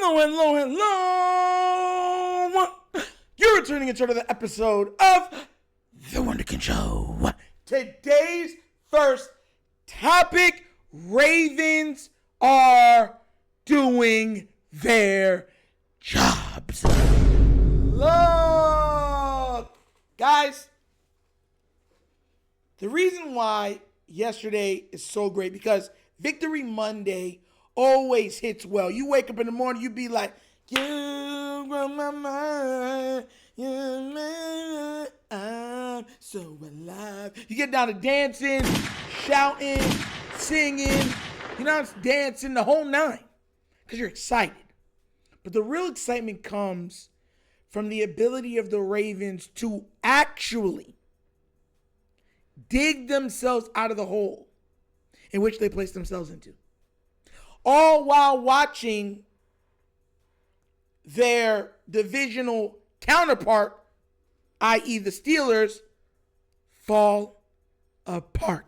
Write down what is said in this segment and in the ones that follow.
Hello. You're tuning into another episode of The Wunderkind Show. Today's first topic, Ravens are doing their jobs. Look, guys, the reason why yesterday is so great because Victory Monday always hits well. You wake up in the morning, you be like, you grow my mind, I'm so alive. You get down to dancing, shouting, singing, it's dancing the whole nine because you're excited. But the real excitement comes from the ability of the Ravens to actually dig themselves out of the hole in which they placed themselves into. All while watching their divisional counterpart, i.e. the Steelers, fall apart.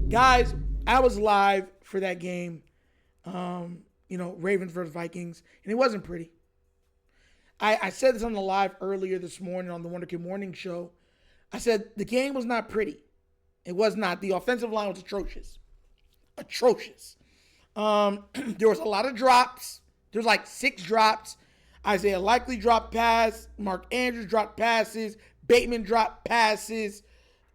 Guys, I was live for that game, Ravens versus Vikings, and it wasn't pretty. I said this on the live earlier this morning on the Wunderkind Morning Show. I said the game was not pretty. It was not. The offensive line was atrocious. There was a lot of drops. There's like 6 drops. Isaiah Likely dropped pass. Mark Andrews dropped passes. Bateman dropped passes.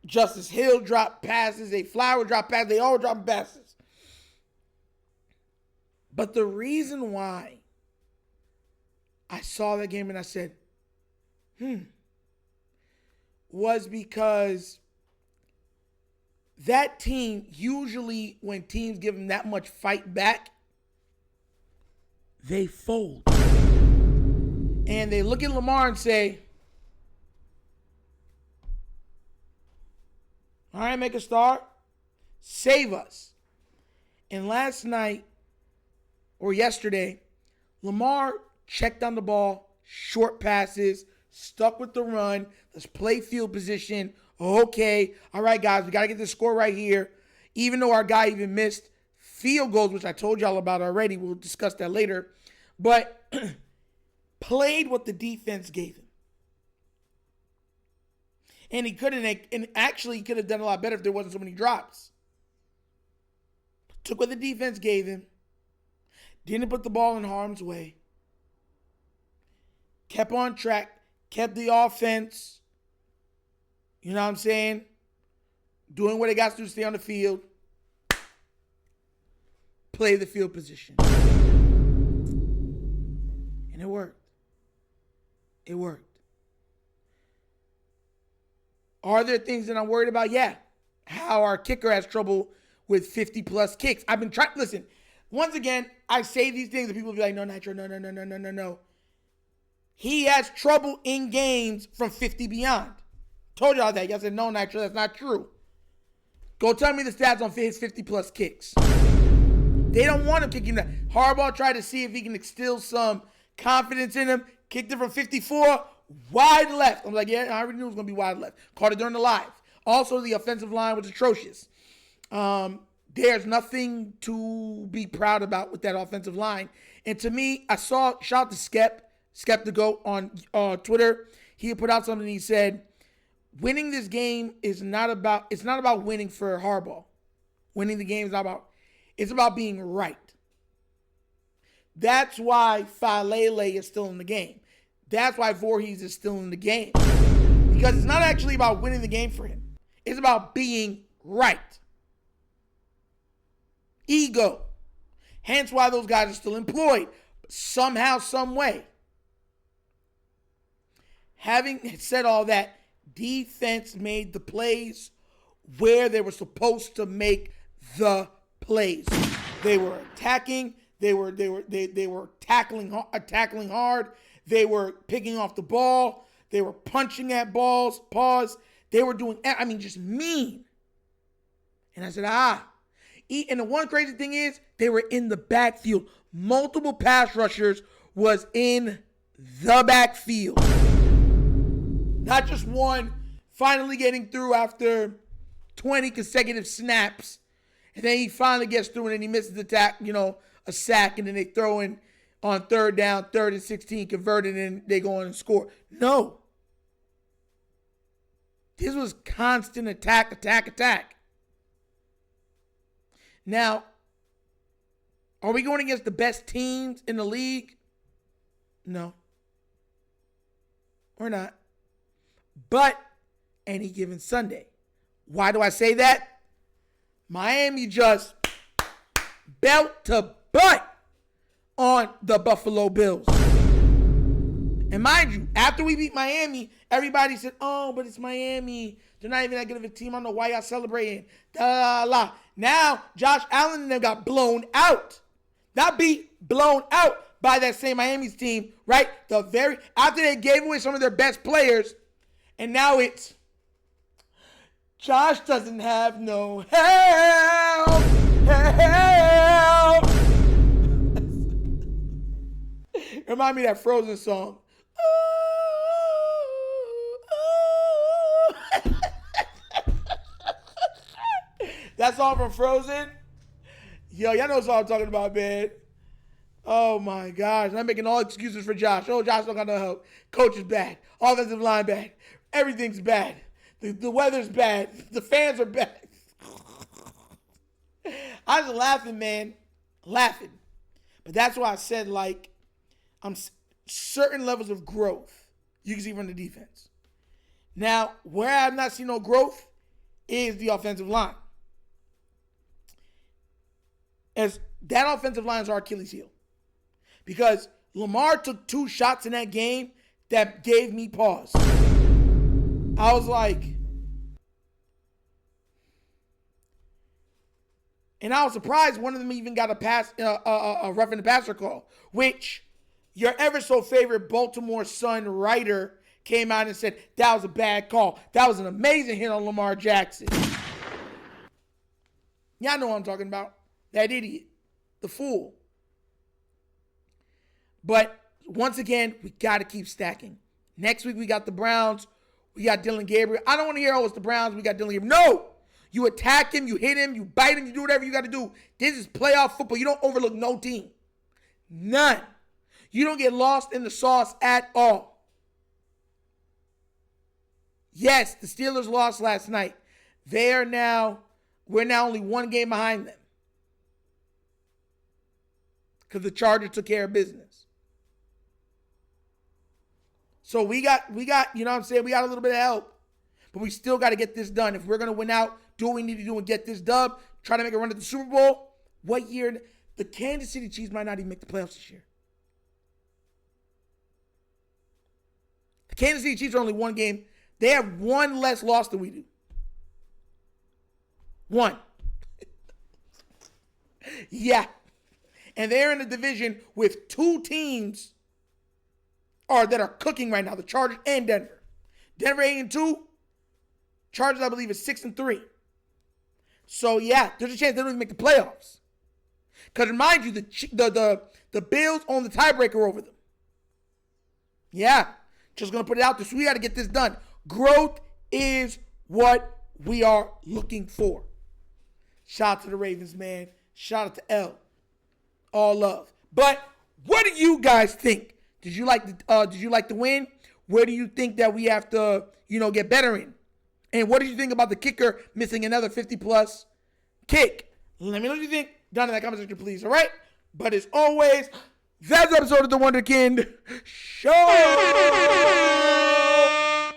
Justice Hill dropped passes. A Flower dropped passes. They all dropped passes. But the reason why I saw that game and I said, was because that team, usually when teams give them that much fight back, they fold. And they look at Lamar and say, all right, make a start. Save us. And last night, or yesterday, Lamar checked on the ball, short passes, stuck with the run. Let's play field position. Okay, all right, guys, we got to get this score right here. Even though our guy even missed field goals, which I told y'all about already. We'll discuss that later. But played what the defense gave him. And he could have done a lot better if there wasn't so many drops. Took what the defense gave him. Didn't put the ball in harm's way. Kept on track. Kept the offense, doing what they got to do to stay on the field. Play the field position. And it worked. Are there things that I'm worried about? Yeah. How our kicker has trouble with 50-plus kicks. I've been trying. Listen, once again, I say these things and people be like, no, Nitro, no. He has trouble in games from 50 beyond. Told y'all that. Y'all said, no, Nitro, that's not true. Go tell me the stats on his 50-plus kicks. They don't want him kicking that. Harbaugh tried to see if he can instill some confidence in him. Kicked it from 54, wide left. I'm like, yeah, I already knew it was going to be wide left. Caught it during the live. Also, the offensive line was atrocious. There's nothing to be proud about with that offensive line. And to me, shout out to Skeptico on Twitter. He put out something. He said, winning this game is not about winning for Harbaugh. Winning the game is not about, it's about being right. That's why Falele is still in the game. That's why Voorhees is still in the game. Because it's not actually about winning the game for him. It's about being right. Ego. Hence why those guys are still employed. Somehow, some way. Having said all that, defense made the plays where they were supposed to make the plays. They were attacking. They were tackling hard. They were picking off the ball. They were punching at balls. Pause. They were doing, just mean. And I said, And the one crazy thing is, they were in the backfield. Multiple pass rushers was in the backfield. Not just one finally getting through after 20 consecutive snaps. And then he finally gets through and then he misses the tack, a sack, and then they throw in on third down, 3rd and 16, converted, and they go on and score. No. This was constant attack, attack, attack. Now, are we going against the best teams in the league? No. We're not. But any given Sunday. Why do I say that? Miami just belt to butt on the Buffalo Bills. And mind you, after we beat Miami, everybody said, oh, but it's Miami. They're not even that good of a team. I don't know why y'all celebrating. Da, la. Now, Josh Allen and them got blown out. Not beat, blown out by that same Miami's team, right? After they gave away some of their best players, and now it's Josh doesn't have no help. Help. Remind me of that Frozen song. That song from Frozen? Yo, y'all know what song I'm talking about, man. Oh, my gosh. I'm making all excuses for Josh. Oh, Josh don't got no help. Coach is bad. Offensive line bad. Everything's bad. The weather's bad. The fans are bad. I was laughing, man. Laughing. But that's why I said, like, certain levels of growth you can see from the defense. Now, where I've not seen no growth is the offensive line. As that offensive line is our Achilles heel. Because Lamar took 2 shots in that game that gave me pause. I was like, and I was surprised one of them even got a roughing the passer call, which your ever so favorite Baltimore Sun writer came out and said that was a bad call. That was an amazing hit on Lamar Jackson. Y'all know what I'm talking about. That idiot. The fool. But once again, we got to keep stacking. Next week, we got the Browns. We got Dylan Gabriel. I don't want to hear, oh, it's the Browns. We got Dylan Gabriel. No. You attack him. You hit him. You bite him. You do whatever you got to do. This is playoff football. You don't overlook no team. None. You don't get lost in the sauce at all. Yes, the Steelers lost last night. We're now only 1 game behind them. Because the Chargers took care of business. So we got, you know what I'm saying? We got a little bit of help. But we still got to get this done. If we're going to win out, do what we need to do and get this dub, try to make a run at the Super Bowl. What year? The Kansas City Chiefs might not even make the playoffs this year. The Kansas City Chiefs are only 1 game. They have 1 less loss than we do. 1. Yeah. And they're in a division with 2 teams that are cooking right now, the Chargers and Denver. Denver 8-2. Chargers, I believe, is 6-3. So, yeah, there's a chance they don't even make the playoffs. Because, mind you, the Bills own the tiebreaker over them. Yeah. Just going to put it out there. So we got to get this done. Growth is what we are looking for. Shout out to the Ravens, man. Shout out to L. All love. But what do you guys think? Did you like the win? Where do you think that we have to, get better in? And what did you think about the kicker missing another 50-plus kick? Let me know what you think down in that comment section, please. All right? But as always, that's the episode of The Wunderkind Show.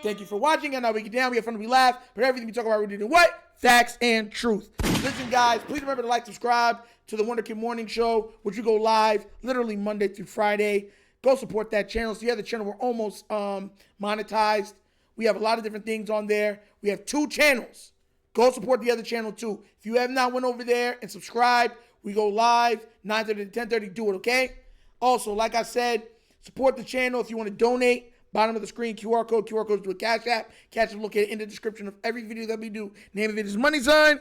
Thank you for watching. And now we get down. We have fun. We laugh. But everything we talk about, we do what? Facts and truth. Listen, guys, please remember to like, subscribe to The Wunderkind Morning Show, which we go live literally Monday through Friday. Go support that channel. So the other channel, we're almost monetized. We have a lot of different things on there. We have 2 channels. Go support the other channel too. If you have not went over there and subscribed, we go live 9:30 to 10:30. Do it, okay? Also, like I said, support the channel if you want to donate. Bottom of the screen, QR code. QR code to a Cash App. Cash App located in the description of every video that we do. Name of it is Money Sign.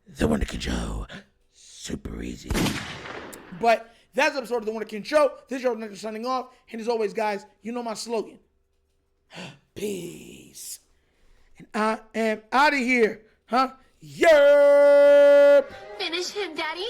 The Wunderkind Show. Super easy. But that's the episode of The Wunderkind Show. This is your Wunderkind signing off. And as always, guys, you know my slogan. Peace. And I am out of here. Huh? Yerp. Finish him, Daddy.